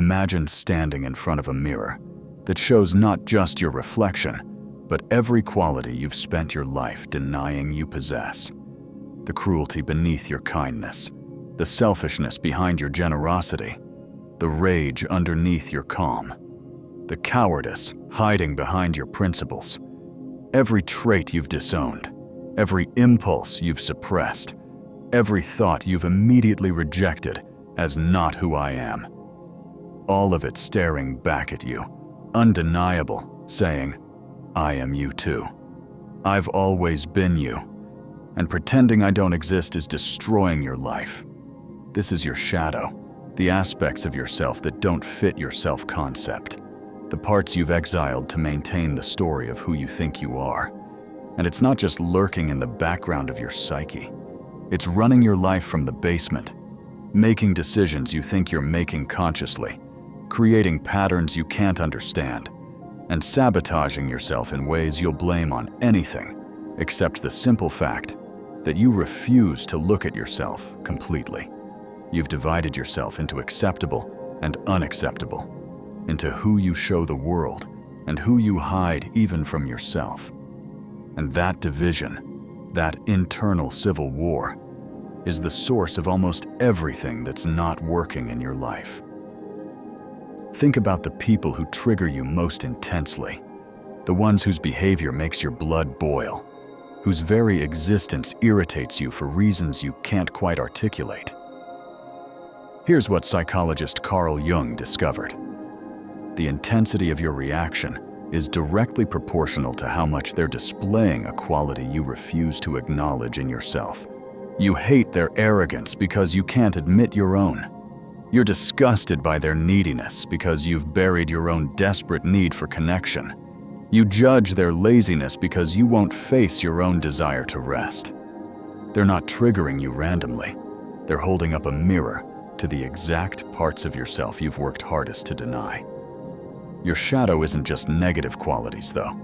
Imagine standing in front of a mirror that shows not just your reflection, but every quality you've spent your life denying you possess. The cruelty beneath your kindness, the selfishness behind your generosity, the rage underneath your calm, the cowardice hiding behind your principles. Every trait you've disowned, every impulse you've suppressed, every thought you've immediately rejected as not who I am. All of it staring back at you, undeniable, saying, I am you too. I've always been you, and pretending I don't exist is destroying your life. This is your shadow, the aspects of yourself that don't fit your self-concept, the parts you've exiled to maintain the story of who you think you are. And it's not just lurking in the background of your psyche. It's running your life from the basement, making decisions you think you're making consciously, creating patterns you can't understand, and sabotaging yourself in ways you'll blame on anything except the simple fact that you refuse to look at yourself completely. You've divided yourself into acceptable and unacceptable, into who you show the world and who you hide even from yourself. And that division, that internal civil war, is the source of almost everything that's not working in your life. Think about the people who trigger you most intensely, the ones whose behavior makes your blood boil, whose very existence irritates you for reasons you can't quite articulate. Here's what psychologist Carl Jung discovered. The intensity of your reaction is directly proportional to how much they're displaying a quality you refuse to acknowledge in yourself. You hate their arrogance because you can't admit your own. You're disgusted by their neediness because you've buried your own desperate need for connection. You judge their laziness because you won't face your own desire to rest. They're not triggering you randomly. They're holding up a mirror to the exact parts of yourself you've worked hardest to deny. Your shadow isn't just negative qualities, though.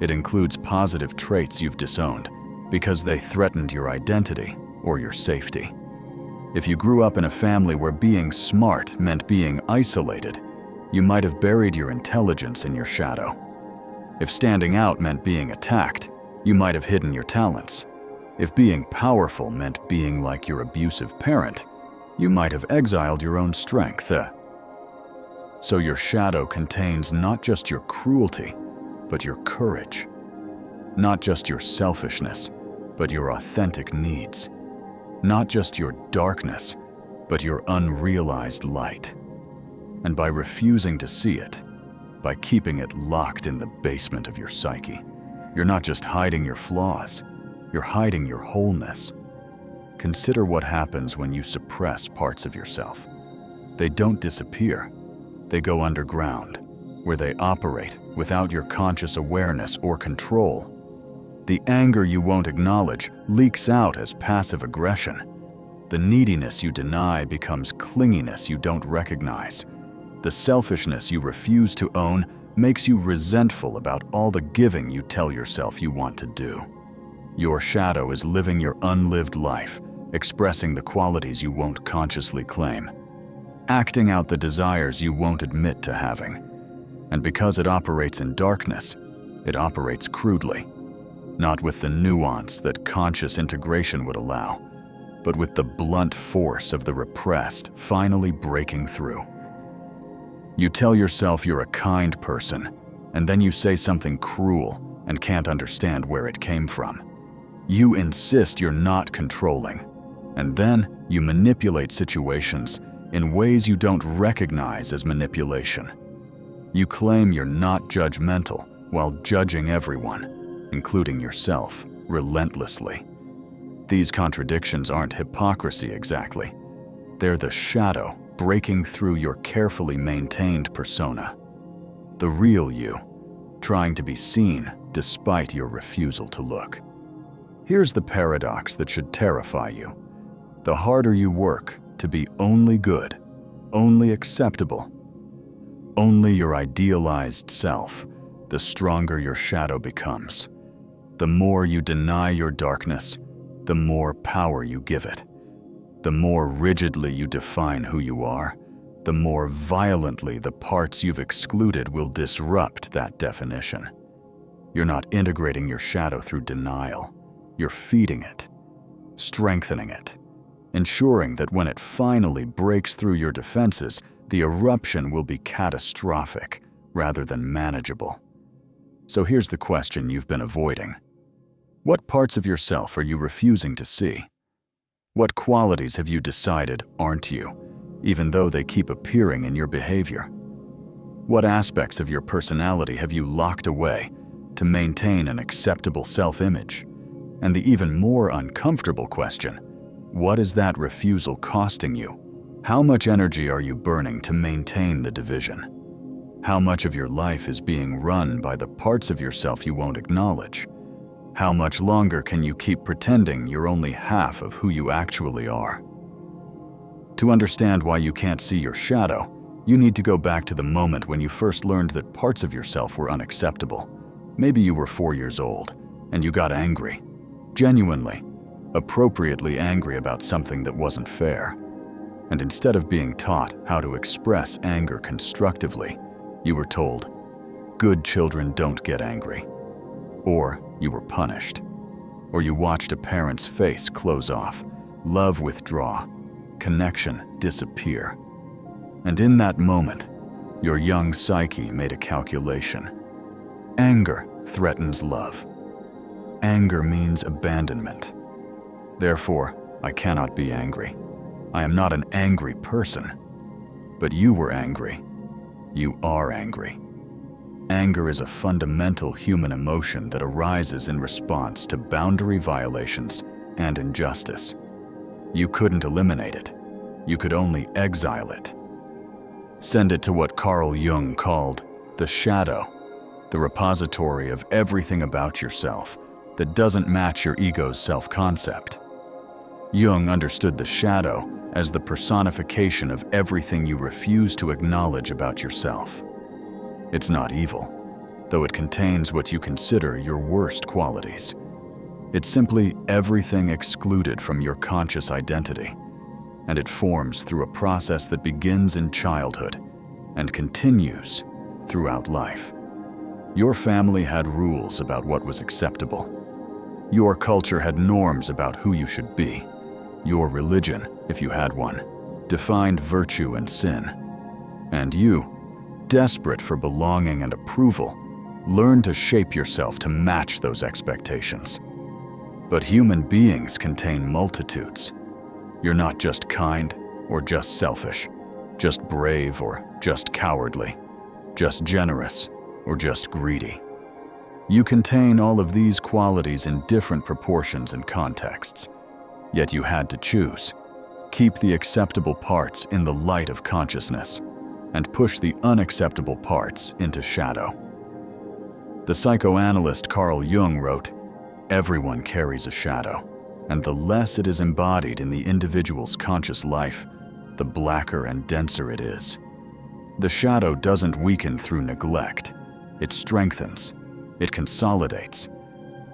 It includes positive traits you've disowned because they threatened your identity or your safety. If you grew up in a family where being smart meant being isolated, you might have buried your intelligence in your shadow. If standing out meant being attacked, you might have hidden your talents. If being powerful meant being like your abusive parent, you might have exiled your own strength. So your shadow contains not just your cruelty, but your courage. Not just your selfishness, but your authentic needs. Not just your darkness, but your unrealized light. And by refusing to see it, by keeping it locked in the basement of your psyche, you're not just hiding your flaws, you're hiding your wholeness. Consider what happens when you suppress parts of yourself. They don't disappear. They go underground, where they operate without your conscious awareness or control. The anger you won't acknowledge leaks out as passive aggression. The neediness you deny becomes clinginess you don't recognize. The selfishness you refuse to own makes you resentful about all the giving you tell yourself you want to do. Your shadow is living your unlived life, expressing the qualities you won't consciously claim, acting out the desires you won't admit to having. And because it operates in darkness, it operates crudely, not with the nuance that conscious integration would allow, but with the blunt force of the repressed finally breaking through. You tell yourself you're a kind person, and then you say something cruel and can't understand where it came from. You insist you're not controlling, and then you manipulate situations in ways you don't recognize as manipulation. You claim you're not judgmental while judging everyone, including yourself, relentlessly. These contradictions aren't hypocrisy exactly. They're the shadow breaking through your carefully maintained persona. The real you, trying to be seen despite your refusal to look. Here's the paradox that should terrify you. The harder you work to be only good, only acceptable, only your idealized self, the stronger your shadow becomes. The more you deny your darkness, the more power you give it. The more rigidly you define who you are, the more violently the parts you've excluded will disrupt that definition. You're not integrating your shadow through denial. You're feeding it, strengthening it, ensuring that when it finally breaks through your defenses, the eruption will be catastrophic rather than manageable. So here's the question you've been avoiding. What parts of yourself are you refusing to see? What qualities have you decided aren't you, even though they keep appearing in your behavior? What aspects of your personality have you locked away to maintain an acceptable self-image? And the even more uncomfortable question, what is that refusal costing you? How much energy are you burning to maintain the division? How much of your life is being run by the parts of yourself you won't acknowledge? How much longer can you keep pretending you're only half of who you actually are? To understand why you can't see your shadow, you need to go back to the moment when you first learned that parts of yourself were unacceptable. Maybe you were 4 years old, and you got angry. Genuinely, appropriately angry about something that wasn't fair. And instead of being taught how to express anger constructively, you were told, "Good children don't get angry." Or you were punished. Or you watched a parent's face close off, love withdraw, connection disappear. And in that moment, your young psyche made a calculation. Anger threatens love. Anger means abandonment. Therefore, I cannot be angry. I am not an angry person. But you were angry. You are angry. Anger is a fundamental human emotion that arises in response to boundary violations and injustice. You couldn't eliminate it. You could only exile it. Send it to what Carl Jung called the shadow, the repository of everything about yourself that doesn't match your ego's self-concept. Jung understood the shadow as the personification of everything you refuse to acknowledge about yourself. It's not evil, though it contains what you consider your worst qualities. It's simply everything excluded from your conscious identity, and it forms through a process that begins in childhood and continues throughout life. Your family had rules about what was acceptable. Your culture had norms about who you should be. Your religion, if you had one, defined virtue and sin. And you, desperate for belonging and approval, learn to shape yourself to match those expectations. But human beings contain multitudes. You're not just kind or just selfish, just brave or just cowardly, just generous or just greedy. You contain all of these qualities in different proportions and contexts, yet you had to choose. Keep the acceptable parts in the light of consciousness and push the unacceptable parts into shadow. The psychoanalyst Carl Jung wrote, "Everyone carries a shadow, and the less it is embodied in the individual's conscious life, the blacker and denser it is. The shadow doesn't weaken through neglect. It strengthens. It consolidates.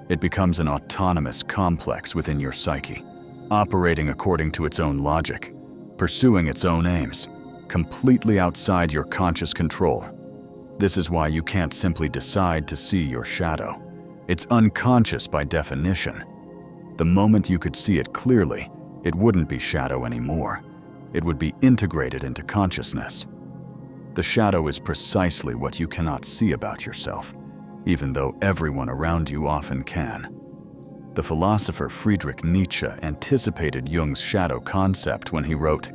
It becomes an autonomous complex within your psyche, operating according to its own logic, pursuing its own aims, completely outside your conscious control. This is why you can't simply decide to see your shadow. It's unconscious by definition. The moment you could see it clearly, it wouldn't be shadow anymore. It would be integrated into consciousness. The shadow is precisely what you cannot see about yourself, even though everyone around you often can. The philosopher Friedrich Nietzsche anticipated Jung's shadow concept when he wrote,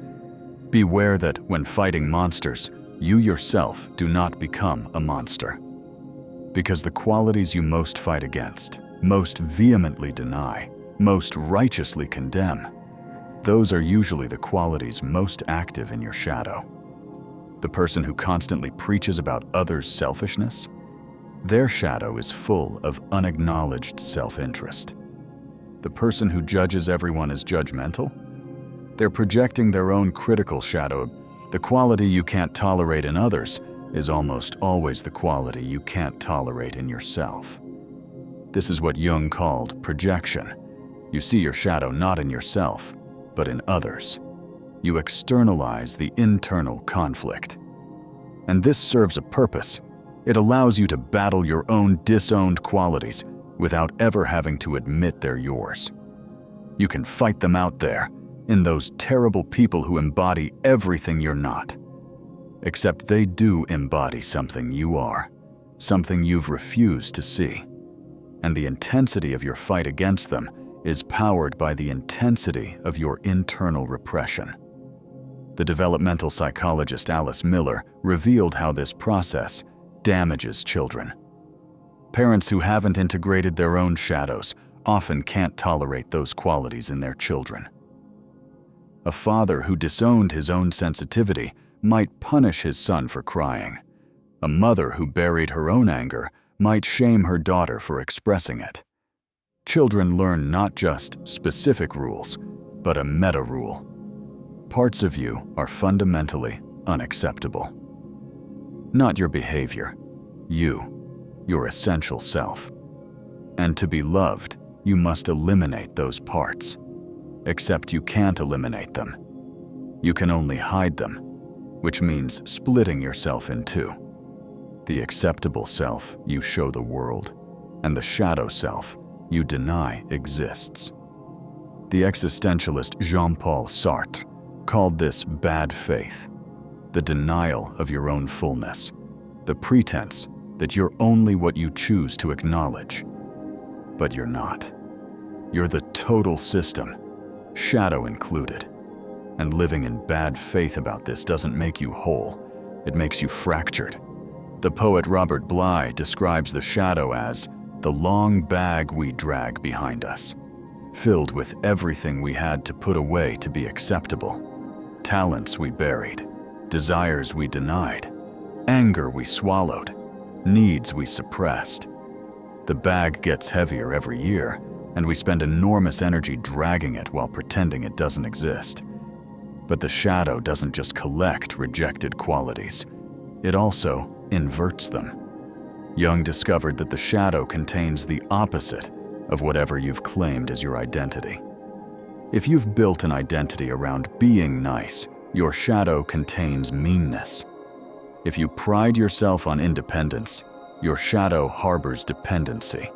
"Beware that when fighting monsters, you yourself do not become a monster." Because the qualities you most fight against, most vehemently deny, most righteously condemn, those are usually the qualities most active in your shadow. The person who constantly preaches about others' selfishness, their shadow is full of unacknowledged self-interest. The person who judges everyone as judgmental, they're projecting their own critical shadow. The quality you can't tolerate in others is almost always the quality you can't tolerate in yourself. This is what Jung called projection. You see your shadow not in yourself, but in others. you externalize the internal conflict. And this serves a purpose. It allows you to battle your own disowned qualities without ever having to admit they're yours. You can fight them out there, in those terrible people who embody everything you're not. Except they do embody something you are, something you've refused to see. And the intensity of your fight against them is powered by the intensity of your internal repression. The developmental psychologist Alice Miller revealed how this process damages children. Parents who haven't integrated their own shadows often can't tolerate those qualities in their children. A father who disowned his own sensitivity might punish his son for crying. A mother who buried her own anger might shame her daughter for expressing it. Children learn not just specific rules, but a meta-rule. Parts of you are fundamentally unacceptable. Not your behavior, your essential self. And to be loved, you must eliminate those parts. Except you can't eliminate them. You can only hide them, which means splitting yourself in two. The acceptable self you show the world, and the shadow self you deny exists. The existentialist Jean-Paul Sartre called this bad faith, the denial of your own fullness, the pretense that you're only what you choose to acknowledge. But you're not. You're the total system, shadow included. And living in bad faith about this doesn't make you whole, it makes you fractured. The poet Robert Bly describes the shadow as the long bag we drag behind us, filled with everything we had to put away to be acceptable. Talents we buried, desires we denied, anger we swallowed, needs we suppressed. The bag gets heavier every year, and we spend enormous energy dragging it while pretending it doesn't exist. But the shadow doesn't just collect rejected qualities, it also inverts them. Jung discovered that the shadow contains the opposite of whatever you've claimed as your identity. If you've built an identity around being nice, your shadow contains meanness. If you pride yourself on independence, your shadow harbors dependency.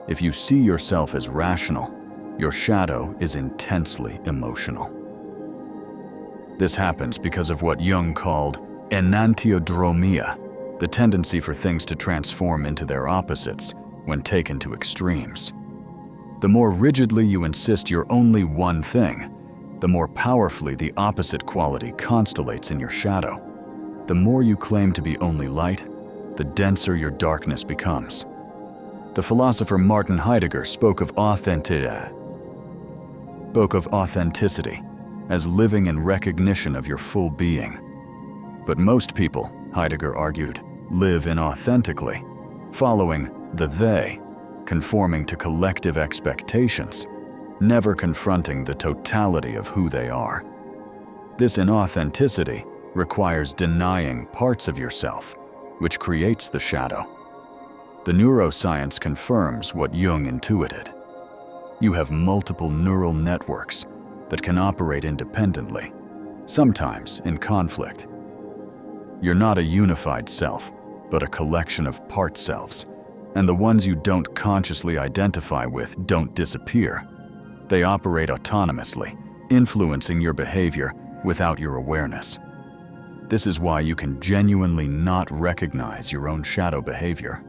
If you see yourself as rational, your shadow is intensely emotional. This happens because of what Jung called enantiodromia, the tendency for things to transform into their opposites when taken to extremes. The more rigidly you insist you're only one thing, the more powerfully the opposite quality constellates in your shadow. The more you claim to be only light, the denser your darkness becomes. The philosopher Martin Heidegger spoke of authenticity as living in recognition of your full being. But most people, Heidegger argued, live inauthentically, following the they, conforming to collective expectations, never confronting the totality of who they are. This inauthenticity requires denying parts of yourself, which creates the shadow. The neuroscience confirms what Jung intuited. You have multiple neural networks that can operate independently, sometimes in conflict. You're not a unified self, but a collection of part selves, and the ones you don't consciously identify with don't disappear. They operate autonomously, influencing your behavior without your awareness. This is why you can genuinely not recognize your own shadow behavior.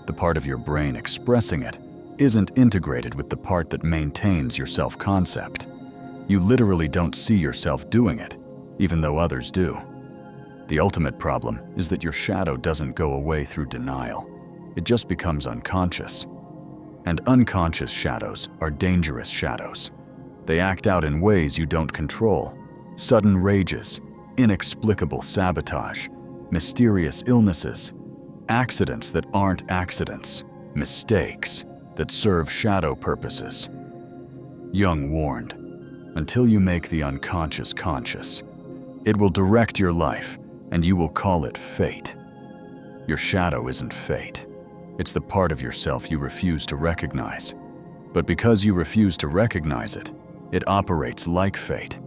The part of your brain expressing it isn't integrated with the part that maintains your self-concept. You literally don't see yourself doing it, even though others do. The ultimate problem is that your shadow doesn't go away through denial. It just becomes unconscious. And unconscious shadows are dangerous shadows. They act out in ways you don't control. Sudden rages, inexplicable sabotage, mysterious illnesses, accidents that aren't accidents, mistakes that serve shadow purposes. Jung warned, until you make the unconscious conscious, it will direct your life and you will call it fate. Your shadow isn't fate. It's the part of yourself you refuse to recognize. But because you refuse to recognize it, it operates like fate.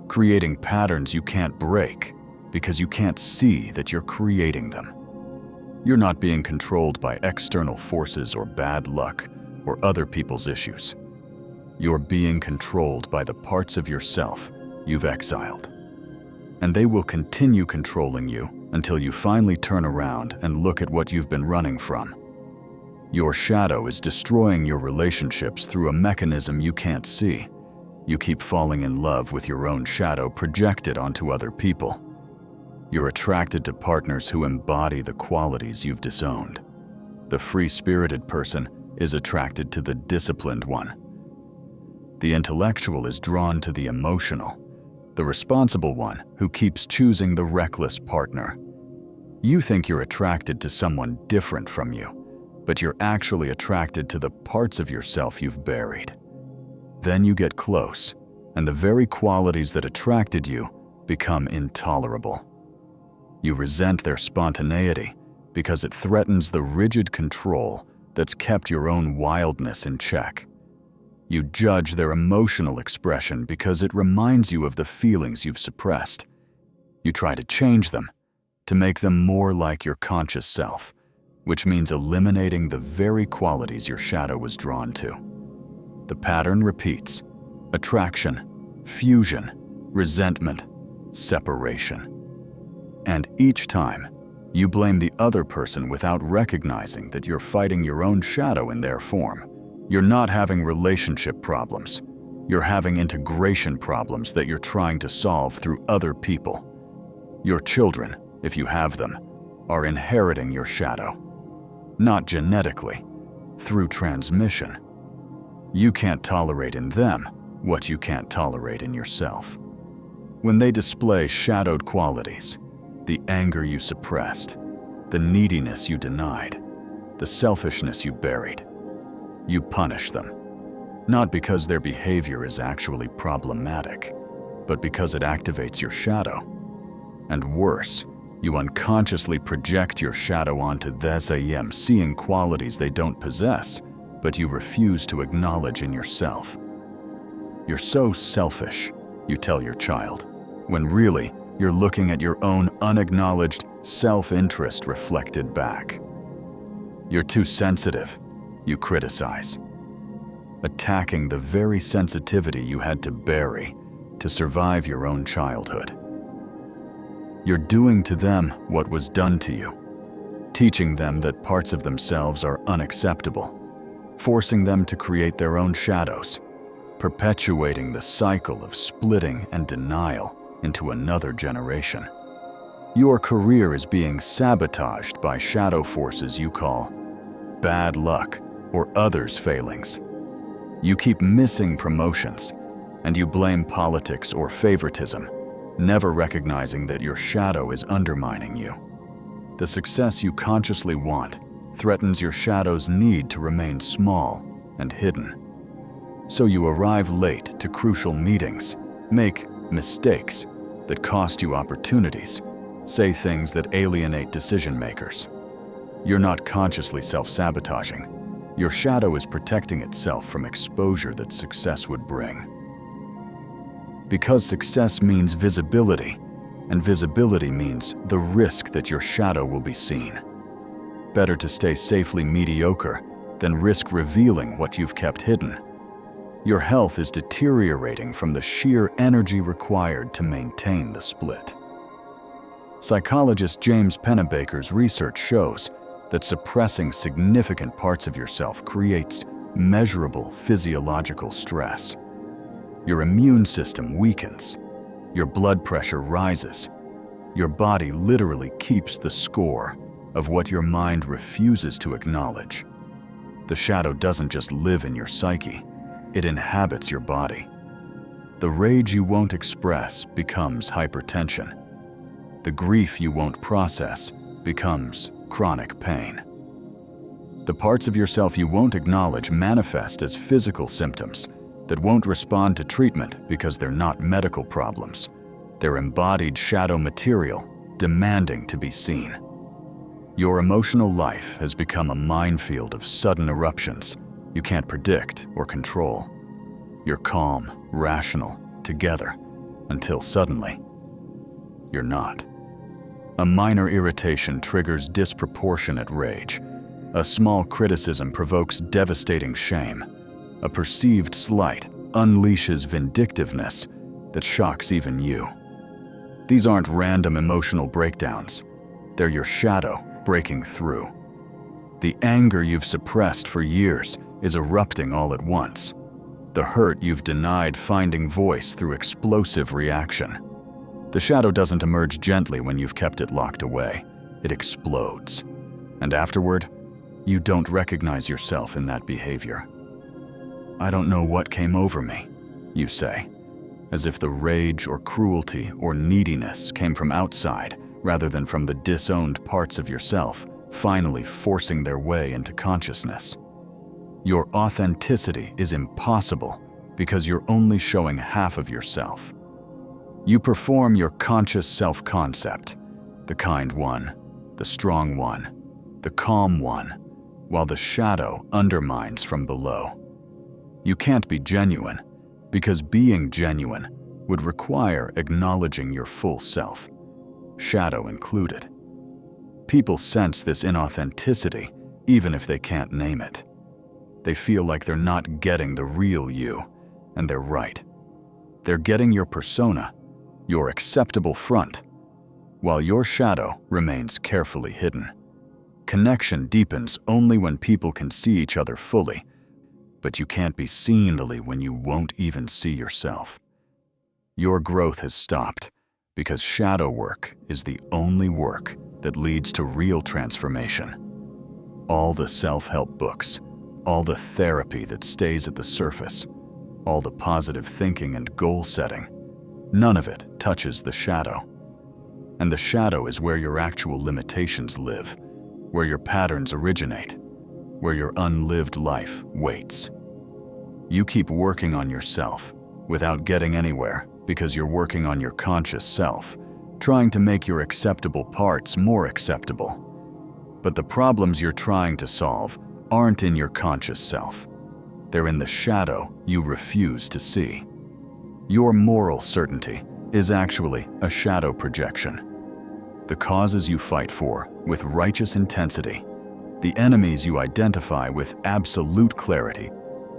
creating patterns you can't break because you can't see that you're creating them. You're not being controlled by external forces or bad luck or other people's issues. You're being controlled by the parts of yourself you've exiled. And they will continue controlling you until you finally turn around and look at what you've been running from. Your shadow is destroying your relationships through a mechanism you can't see. You keep falling in love with your own shadow projected onto other people. You're attracted to partners who embody the qualities you've disowned. The free-spirited person is attracted to the disciplined one. The intellectual is drawn to the emotional, the responsible one who keeps choosing the reckless partner. You think you're attracted to someone different from you, but you're actually attracted to the parts of yourself you've buried. Then you get close, and the very qualities that attracted you become intolerable. You resent their spontaneity because it threatens the rigid control that's kept your own wildness in check. You judge their emotional expression because it reminds you of the feelings you've suppressed. You try to change them, to make them more like your conscious self, which means eliminating the very qualities your shadow was drawn to. The pattern repeats: attraction, fusion, resentment, separation. And each time, you blame the other person without recognizing that you're fighting your own shadow in their form. You're not having relationship problems. You're having integration problems that you're trying to solve through other people. Your children, if you have them, are inheriting your shadow. Not genetically, through transmission. You can't tolerate in them what you can't tolerate in yourself. When they display shadowed qualities, the anger you suppressed, the neediness you denied, the selfishness you buried, you punish them. Not because their behavior is actually problematic, but because it activates your shadow. And worse, you unconsciously project your shadow onto them, seeing qualities they don't possess, but you refuse to acknowledge in yourself. You're so selfish, you tell your child, when really you're looking at your own unacknowledged self-interest reflected back. You're too sensitive, you criticize, attacking the very sensitivity you had to bury to survive your own childhood. You're doing to them what was done to you, teaching them that parts of themselves are unacceptable, forcing them to create their own shadows, perpetuating the cycle of splitting and denial into another generation. Your career is being sabotaged by shadow forces you call bad luck or others' failings. You keep missing promotions, and you blame politics or favoritism, never recognizing that your shadow is undermining you. The success you consciously want threatens your shadow's need to remain small and hidden. So you arrive late to crucial meetings, make mistakes that cost you opportunities, say things that alienate decision makers. You're not consciously self-sabotaging. Your shadow is protecting itself from exposure that success would bring. Because success means visibility, and visibility means the risk that your shadow will be seen. Better to stay safely mediocre than risk revealing what you've kept hidden. Your health is deteriorating from the sheer energy required to maintain the split. Psychologist James Pennebaker's research shows that suppressing significant parts of yourself creates measurable physiological stress. Your immune system weakens, your blood pressure rises, your body literally keeps the score of what your mind refuses to acknowledge. The shadow doesn't just live in your psyche, it inhabits your body. The rage you won't express becomes hypertension. The grief you won't process becomes chronic pain. The parts of yourself you won't acknowledge manifest as physical symptoms that won't respond to treatment because they're not medical problems. They're embodied shadow material demanding to be seen. Your emotional life has become a minefield of sudden eruptions you can't predict or control. You're calm, rational, together, until suddenly, you're not. A minor irritation triggers disproportionate rage. A small criticism provokes devastating shame. A perceived slight unleashes vindictiveness that shocks even you. These aren't random emotional breakdowns. They're your shadow breaking through. The anger you've suppressed for years is erupting all at once. The hurt you've denied finding voice through explosive reaction. The shadow doesn't emerge gently when you've kept it locked away. It explodes. And afterward, you don't recognize yourself in that behavior. I don't know what came over me, you say, as if the rage or cruelty or neediness came from outside rather than from the disowned parts of yourself finally forcing their way into consciousness. Your authenticity is impossible because you're only showing half of yourself. You perform your conscious self-concept, the kind one, the strong one, the calm one, while the shadow undermines from below. You can't be genuine because being genuine would require acknowledging your full self, shadow included. People sense this inauthenticity even if they can't name it. They feel like they're not getting the real you, and they're right. They're getting your persona, your acceptable front, while your shadow remains carefully hidden. Connection deepens only when people can see each other fully, but you can't be seen fully when you won't even see yourself. Your growth has stopped because shadow work is the only work that leads to real transformation. All the self-help books, all the therapy that stays at the surface, all the positive thinking and goal setting, none of it touches the shadow. And the shadow is where your actual limitations live, where your patterns originate, where your unlived life waits. You keep working on yourself without getting anywhere because you're working on your conscious self, trying to make your acceptable parts more acceptable. But the problems you're trying to solve aren't in your conscious self. They're in the shadow you refuse to see. Your moral certainty is actually a shadow projection. The causes you fight for with righteous intensity, the enemies you identify with absolute clarity,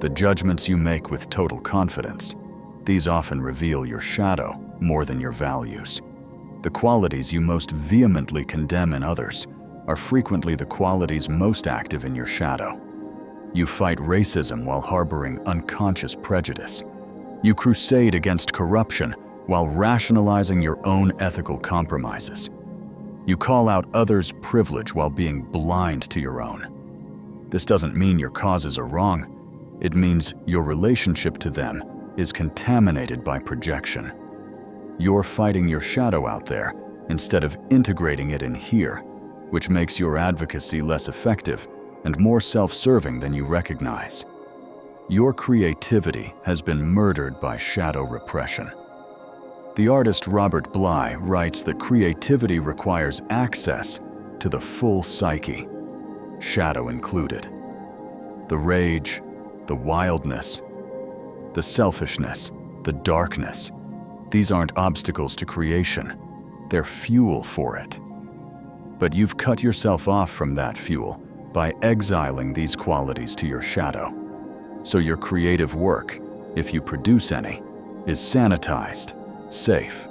the judgments you make with total confidence, these often reveal your shadow more than your values. The qualities you most vehemently condemn in others are frequently the qualities most active in your shadow. You fight racism while harboring unconscious prejudice. You crusade against corruption while rationalizing your own ethical compromises. You call out others' privilege while being blind to your own. This doesn't mean your causes are wrong. It means your relationship to them is contaminated by projection. You're fighting your shadow out there instead of integrating it in here, which makes your advocacy less effective and more self-serving than you recognize. Your creativity has been murdered by shadow repression. The artist Robert Bly writes that creativity requires access to the full psyche, shadow included. The rage, the wildness, the selfishness, the darkness, these aren't obstacles to creation, they're fuel for it. But you've cut yourself off from that fuel by exiling these qualities to your shadow. So your creative work, if you produce any, is sanitized, safe,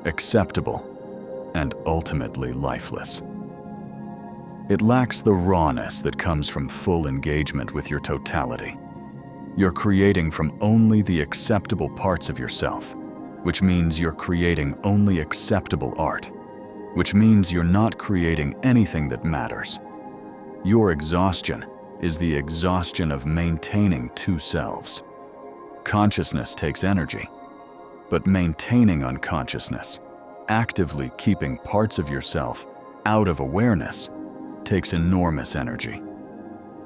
acceptable, and ultimately lifeless. It lacks the rawness that comes from full engagement with your totality. You're creating from only the acceptable parts of yourself, which means you're creating only acceptable art, which means you're not creating anything that matters. Your exhaustion is the exhaustion of maintaining two selves. Consciousness takes energy, but maintaining unconsciousness, actively keeping parts of yourself out of awareness, takes enormous energy.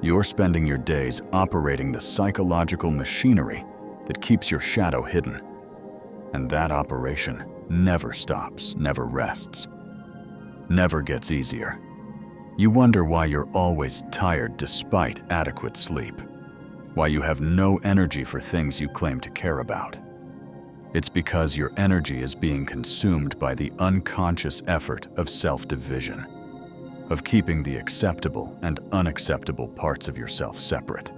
You're spending your days operating the psychological machinery that keeps your shadow hidden. And that operation never stops, never rests, never gets easier. You wonder why you're always tired despite adequate sleep, why you have no energy for things you claim to care about. It's because your energy is being consumed by the unconscious effort of self-division, of keeping the acceptable and unacceptable parts of yourself separate.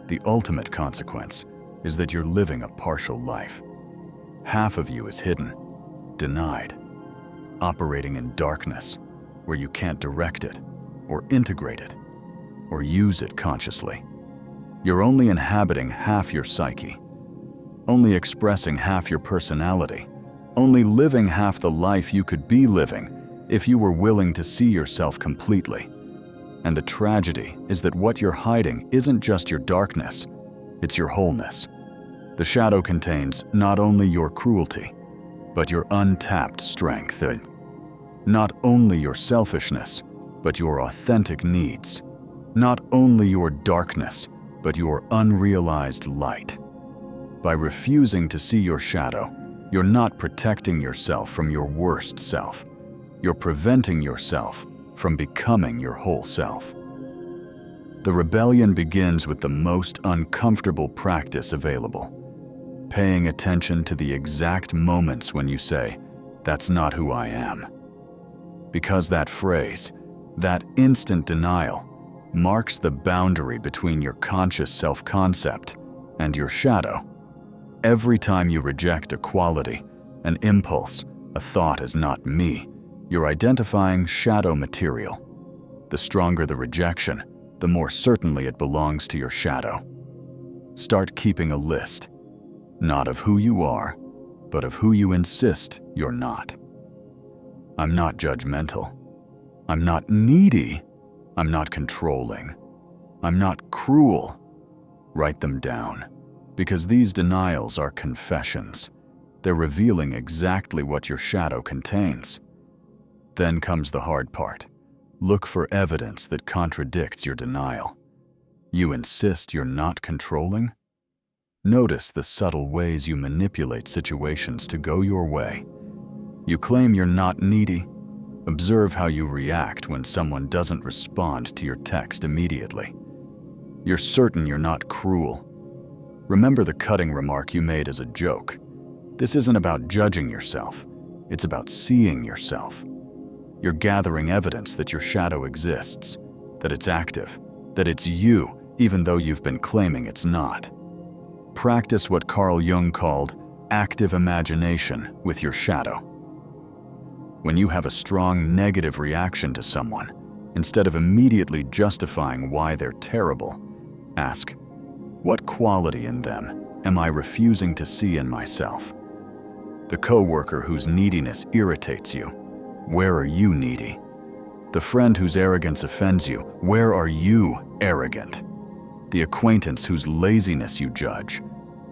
The ultimate consequence is that you're living a partial life. Half of you is hidden, denied, operating in darkness, where you can't direct it, or integrate it, or use it consciously. You're only inhabiting half your psyche, only expressing half your personality, only living half the life you could be living if you were willing to see yourself completely. And the tragedy is that what you're hiding isn't just your darkness, it's your wholeness. The shadow contains not only your cruelty, but your untapped strength, not only your selfishness, but your authentic needs, not only your darkness, but your unrealized light. By refusing to see your shadow, you're not protecting yourself from your worst self. You're preventing yourself from becoming your whole self. The rebellion begins with the most uncomfortable practice available, paying attention to the exact moments when you say, "That's not who I am." Because that phrase, that instant denial, marks the boundary between your conscious self-concept and your shadow. Every time you reject a quality, an impulse, a thought as not me, you're identifying shadow material. The stronger the rejection, the more certainly it belongs to your shadow. Start keeping a list, not of who you are, but of who you insist you're not. I'm not judgmental. I'm not needy. I'm not controlling. I'm not cruel. Write them down, because these denials are confessions. They're revealing exactly what your shadow contains. Then comes the hard part. Look for evidence that contradicts your denial. You insist you're not controlling? Notice the subtle ways you manipulate situations to go your way. You claim you're not needy. Observe how you react when someone doesn't respond to your text immediately. You're certain you're not cruel. Remember the cutting remark you made as a joke. This isn't about judging yourself. It's about seeing yourself. You're gathering evidence that your shadow exists, that it's active, that it's you, even though you've been claiming it's not. Practice what Jung called active imagination with your shadow. When you have a strong negative reaction to someone, instead of immediately justifying why they're terrible, ask, what quality in them am I refusing to see in myself? The coworker whose neediness irritates you, where are you needy? The friend whose arrogance offends you, where are you arrogant? The acquaintance whose laziness you judge,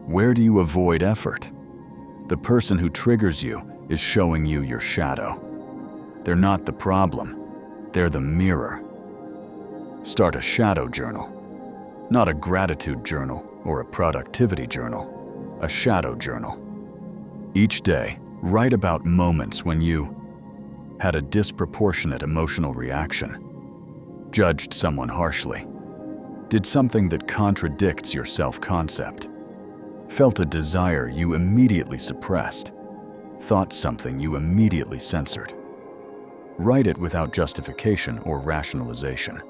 where do you avoid effort? The person who triggers you is showing you your shadow. They're not the problem, they're the mirror. Start a shadow journal. Not a gratitude journal or a productivity journal, a shadow journal. Each day, write about moments when you had a disproportionate emotional reaction, judged someone harshly, did something that contradicts your self-concept, felt a desire you immediately suppressed, thought something you immediately censored. Write it without justification or rationalization.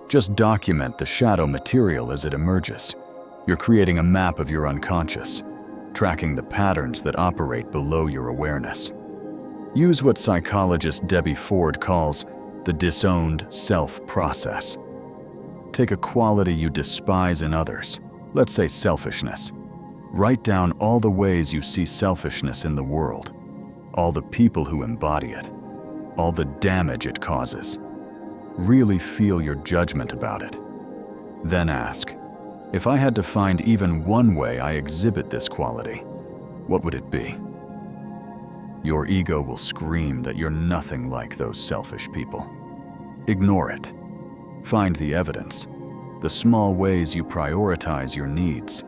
Just document the shadow material as it emerges. You're creating a map of your unconscious, tracking the patterns that operate below your awareness. Use what psychologist Debbie Ford calls the disowned self process. Take a quality you despise in others, let's say selfishness. Write down all the ways you see selfishness in the world, all the people who embody it, all the damage it causes. Really feel your judgment about it. Then ask, if I had to find even one way I exhibit this quality, what would it be? Your ego will scream that you're nothing like those selfish people. Ignore it. Find the evidence, the small ways you prioritize your needs,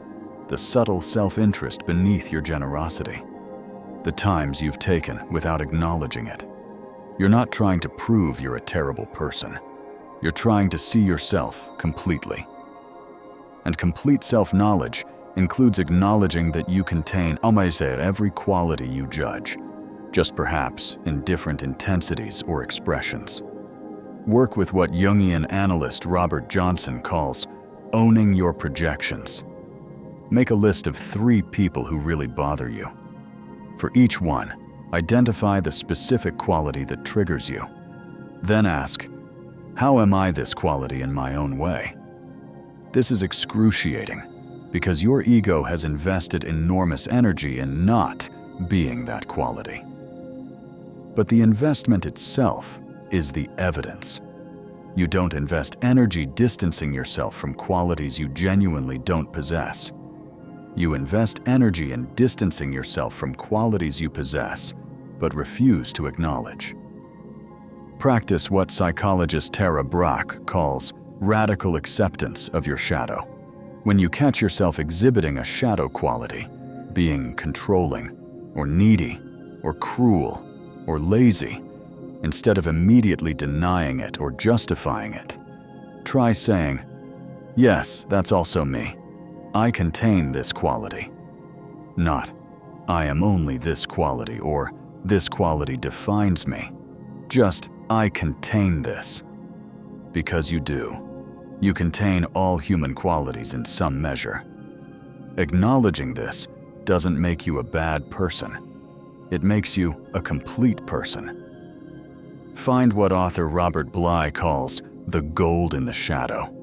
the subtle self-interest beneath your generosity, the times you've taken without acknowledging it. You're not trying to prove you're a terrible person. You're trying to see yourself completely. And complete self-knowledge includes acknowledging that you contain almost every quality you judge, just perhaps in different intensities or expressions. Work with what Jungian analyst Robert Johnson calls owning your projections. Make a list of 3 people who really bother you. For each one, identify the specific quality that triggers you. Then ask, how am I this quality in my own way? This is excruciating because your ego has invested enormous energy in not being that quality. But the investment itself is the evidence. You don't invest energy distancing yourself from qualities you genuinely don't possess. You invest energy in distancing yourself from qualities you possess, but refuse to acknowledge. Practice what psychologist Tara Brach calls radical acceptance of your shadow. When you catch yourself exhibiting a shadow quality, being controlling, or needy, or cruel, or lazy, instead of immediately denying it or justifying it, try saying, yes, that's also me. I contain this quality. Not, I am only this quality, or this quality defines me. Just, I contain this. Because you do. You contain all human qualities in some measure. Acknowledging this doesn't make you a bad person. It makes you a complete person. Find what author Robert Bly calls the gold in the shadow.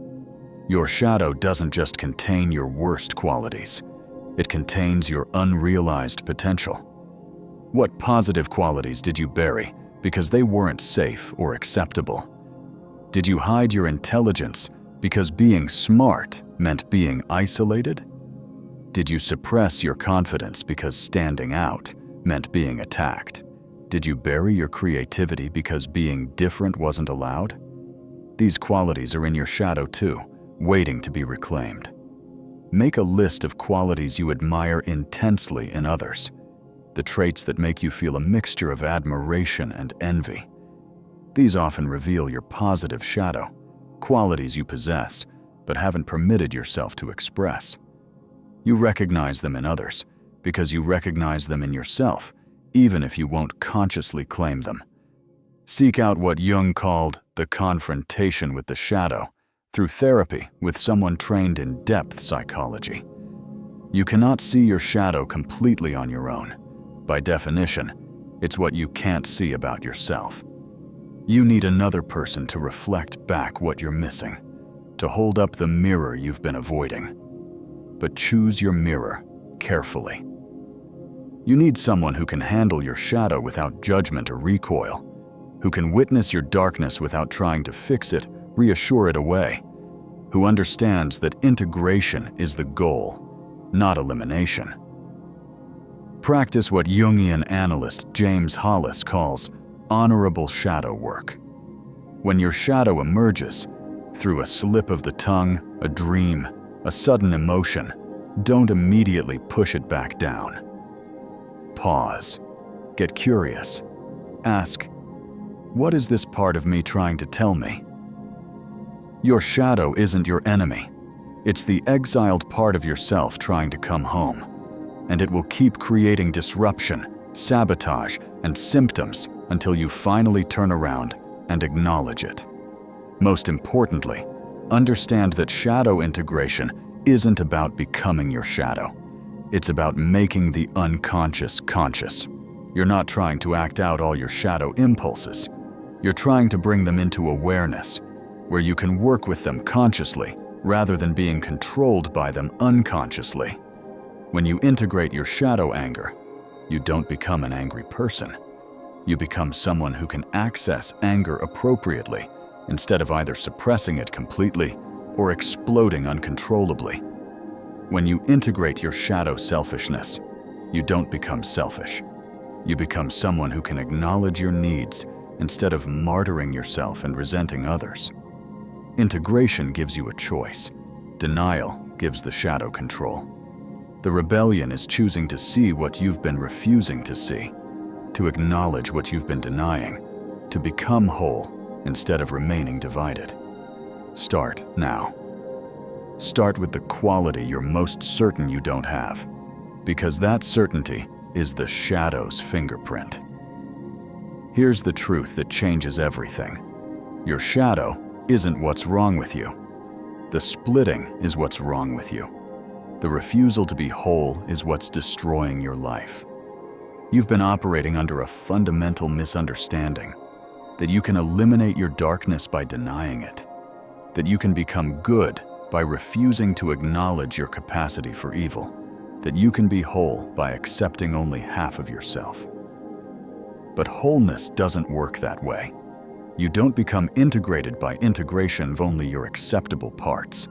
Your shadow doesn't just contain your worst qualities. It contains your unrealized potential. What positive qualities did you bury because they weren't safe or acceptable? Did you hide your intelligence because being smart meant being isolated? Did you suppress your confidence because standing out meant being attacked? Did you bury your creativity because being different wasn't allowed? These qualities are in your shadow too, waiting to be reclaimed. Make a list of qualities you admire intensely in others, the traits that make you feel a mixture of admiration and envy. These often reveal your positive shadow, qualities you possess but haven't permitted yourself to express. You recognize them in others because you recognize them in yourself, even if you won't consciously claim them. Seek out what Jung called the confrontation with the shadow through therapy with someone trained in depth psychology. You cannot see your shadow completely on your own. By definition, it's what you can't see about yourself. You need another person to reflect back what you're missing, to hold up the mirror you've been avoiding. But choose your mirror carefully. You need someone who can handle your shadow without judgment or recoil, who can witness your darkness without trying to fix it, reassure it away, who understands that integration is the goal, not elimination. Practice what Jungian analyst James Hollis calls honorable shadow work. When your shadow emerges, through a slip of the tongue, a dream, a sudden emotion, don't immediately push it back down. Pause. Get curious. Ask, what is this part of me trying to tell me? Your shadow isn't your enemy. It's the exiled part of yourself trying to come home. And it will keep creating disruption, sabotage, and symptoms until you finally turn around and acknowledge it. Most importantly, understand that shadow integration isn't about becoming your shadow. It's about making the unconscious conscious. You're not trying to act out all your shadow impulses. You're trying to bring them into awareness, where you can work with them consciously rather than being controlled by them unconsciously. When you integrate your shadow anger, you don't become an angry person. You become someone who can access anger appropriately instead of either suppressing it completely or exploding uncontrollably. When you integrate your shadow selfishness, you don't become selfish. You become someone who can acknowledge your needs instead of martyring yourself and resenting others. Integration gives you a choice. Denial gives the shadow control. The rebellion is choosing to see what you've been refusing to see, to acknowledge what you've been denying, to become whole instead of remaining divided. Start now. Start with the quality you're most certain you don't have, because that certainty is the shadow's fingerprint. Here's the truth that changes everything. Your shadow isn't what's wrong with you. The splitting is what's wrong with you. The refusal to be whole is what's destroying your life. You've been operating under a fundamental misunderstanding that you can eliminate your darkness by denying it, that you can become good by refusing to acknowledge your capacity for evil, that you can be whole by accepting only half of yourself. But wholeness doesn't work that way. You don't become integrated by integration of only your acceptable parts.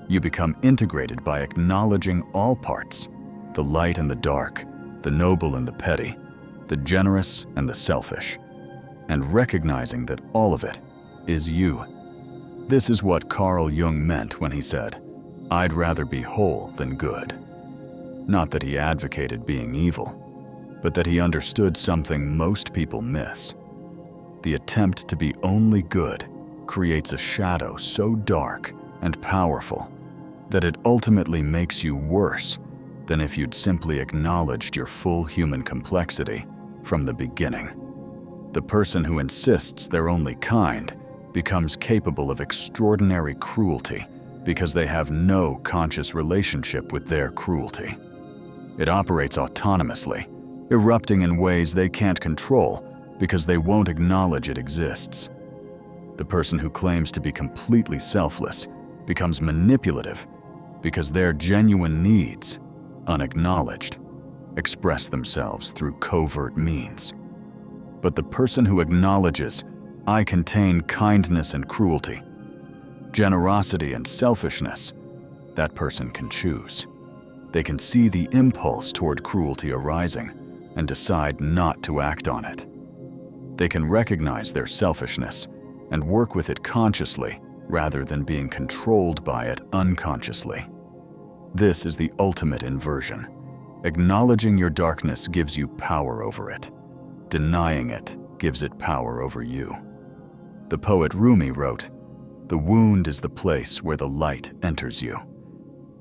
You become integrated by acknowledging all parts, the light and the dark, the noble and the petty, the generous and the selfish, and recognizing that all of it is you. This is what Carl Jung meant when he said, "I'd rather be whole than good." Not that he advocated being evil, but that he understood something most people miss. The attempt to be only good creates a shadow so dark and powerful that it ultimately makes you worse than if you'd simply acknowledged your full human complexity from the beginning. The person who insists they're only kind becomes capable of extraordinary cruelty because they have no conscious relationship with their cruelty. It operates autonomously, erupting in ways they can't control because they won't acknowledge it exists. The person who claims to be completely selfless becomes manipulative because their genuine needs, unacknowledged, express themselves through covert means. But the person who acknowledges, "I contain kindness and cruelty, generosity and selfishness," that person can choose. They can see the impulse toward cruelty arising and decide not to act on it. They can recognize their selfishness and work with it consciously rather than being controlled by it unconsciously. This is the ultimate inversion. Acknowledging your darkness gives you power over it. Denying it gives it power over you. The poet Rumi wrote, "The wound is the place where the light enters you."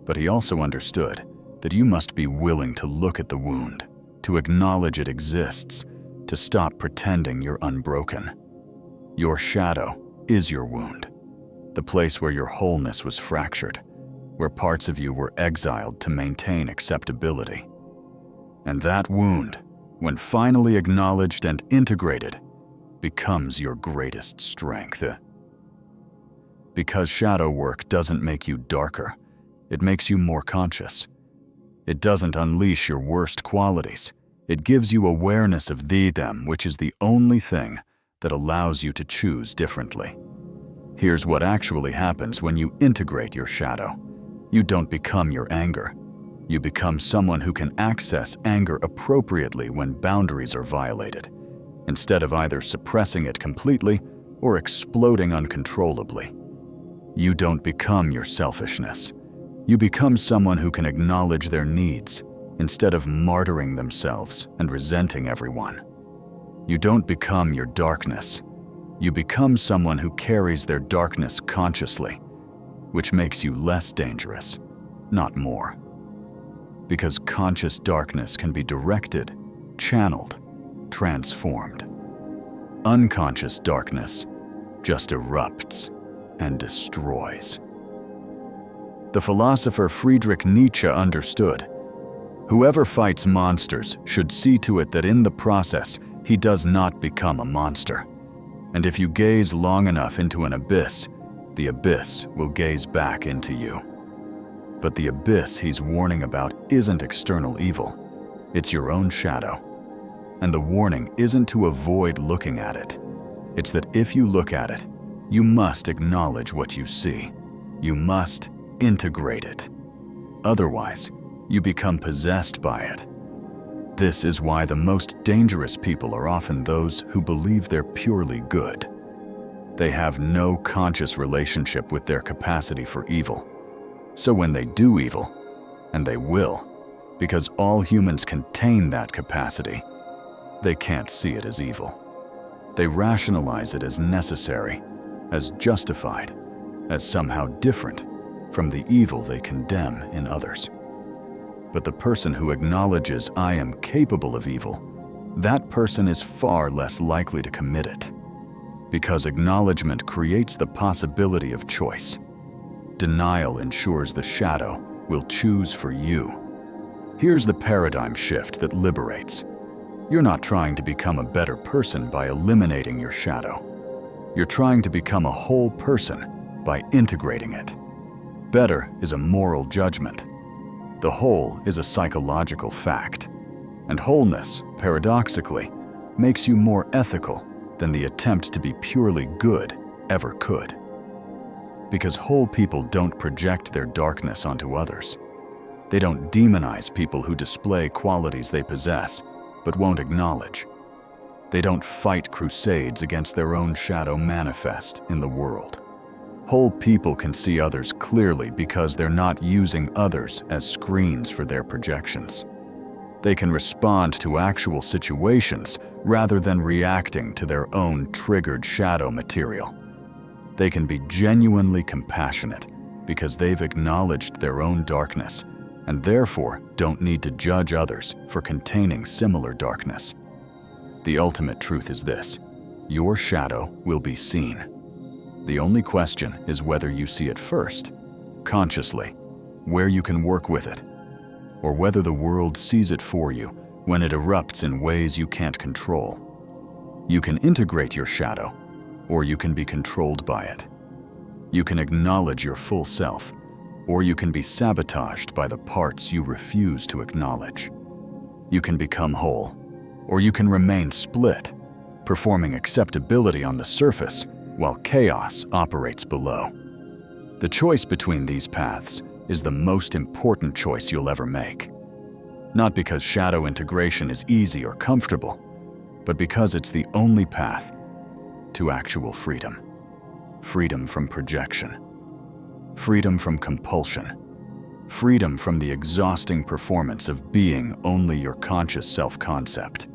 But he also understood that you must be willing to look at the wound, to acknowledge it exists, to stop pretending you're unbroken. Your shadow is your wound, the place where your wholeness was fractured, where parts of you were exiled to maintain acceptability. And that wound, when finally acknowledged and integrated, becomes your greatest strength. Because shadow work doesn't make you darker, it makes you more conscious. It doesn't unleash your worst qualities. It gives you awareness of them, which is the only thing that allows you to choose differently. Here's what actually happens when you integrate your shadow. You don't become your anger. You become someone who can access anger appropriately when boundaries are violated, instead of either suppressing it completely or exploding uncontrollably. You don't become your selfishness. You become someone who can acknowledge their needs instead of martyring themselves and resenting everyone. You don't become your darkness. You become someone who carries their darkness consciously, which makes you less dangerous, not more. Because conscious darkness can be directed, channeled, transformed. Unconscious darkness just erupts and destroys. The philosopher Friedrich Nietzsche understood, whoever fights monsters should see to it that in the process he does not become a monster. And if you gaze long enough into an abyss, the abyss will gaze back into you. But the abyss he's warning about isn't external evil, it's your own shadow. And the warning isn't to avoid looking at it. It's that if you look at it, you must acknowledge what you see. You must integrate it. Otherwise, you become possessed by it. This is why the most dangerous people are often those who believe they're purely good. They have no conscious relationship with their capacity for evil. So when they do evil, and they will, because all humans contain that capacity, they can't see it as evil. They rationalize it as necessary, as justified, as somehow different from the evil they condemn in others. But the person who acknowledges I am capable of evil, that person is far less likely to commit it, because acknowledgement creates the possibility of choice. Denial ensures the shadow will choose for you. Here's the paradigm shift that liberates. You're not trying to become a better person by eliminating your shadow. You're trying to become a whole person by integrating it. Better is a moral judgment. The whole is a psychological fact. And wholeness, paradoxically, makes you more ethical than the attempt to be purely good ever could. Because whole people don't project their darkness onto others. They don't demonize people who display qualities they possess but won't acknowledge. They don't fight crusades against their own shadow manifest in the world. Whole people can see others clearly because they're not using others as screens for their projections. They can respond to actual situations rather than reacting to their own triggered shadow material. They can be genuinely compassionate because they've acknowledged their own darkness and therefore don't need to judge others for containing similar darkness. The ultimate truth is this: your shadow will be seen. The only question is whether you see it first, consciously, where you can work with it, or whether the world sees it for you when it erupts in ways you can't control. You can integrate your shadow, or you can be controlled by it. You can acknowledge your full self, or you can be sabotaged by the parts you refuse to acknowledge. You can become whole, or you can remain split, performing acceptability on the surface while chaos operates below. The choice between these paths is the most important choice you'll ever make. Not because shadow integration is easy or comfortable, but because it's the only path to actual freedom. Freedom from projection. Freedom from compulsion. Freedom from the exhausting performance of being only your conscious self-concept.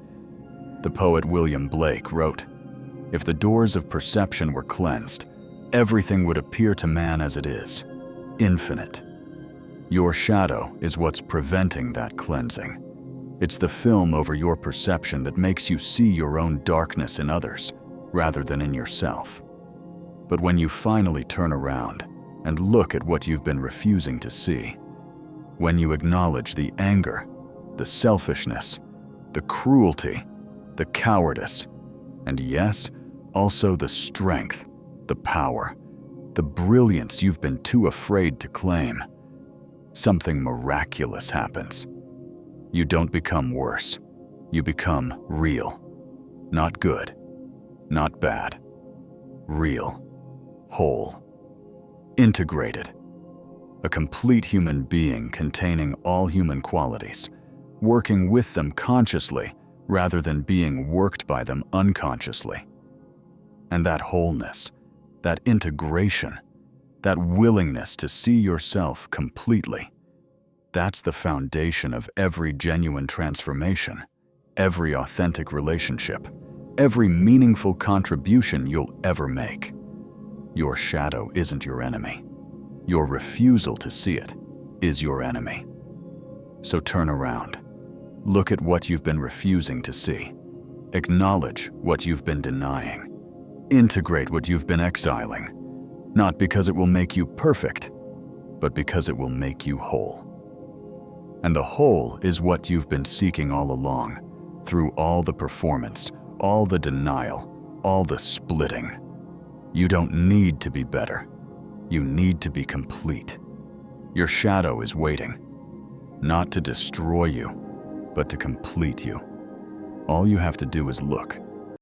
The poet William Blake wrote, "If the doors of perception were cleansed, everything would appear to man as it is, infinite." Your shadow is what's preventing that cleansing. It's the film over your perception that makes you see your own darkness in others, rather than in yourself. But when you finally turn around and look at what you've been refusing to see, when you acknowledge the anger, the selfishness, the cruelty, the cowardice, and yes, also the strength, the power, the brilliance you've been too afraid to claim, something miraculous happens. You don't become worse. You become real. Not good. Not bad. Real. Whole. Integrated. A complete human being containing all human qualities, working with them consciously rather than being worked by them unconsciously. And that wholeness, that integration, that willingness to see yourself completely, that's the foundation of every genuine transformation, every authentic relationship, every meaningful contribution you'll ever make. Your shadow isn't your enemy. Your refusal to see it is your enemy. So turn around. Look at what you've been refusing to see. Acknowledge what you've been denying. Integrate what you've been exiling, not because it will make you perfect, but because it will make you whole. And the whole is what you've been seeking all along, through all the performance, all the denial, all the splitting. You don't need to be better. You need to be complete. Your shadow is waiting, not to destroy you, but to complete you. All you have to do is look.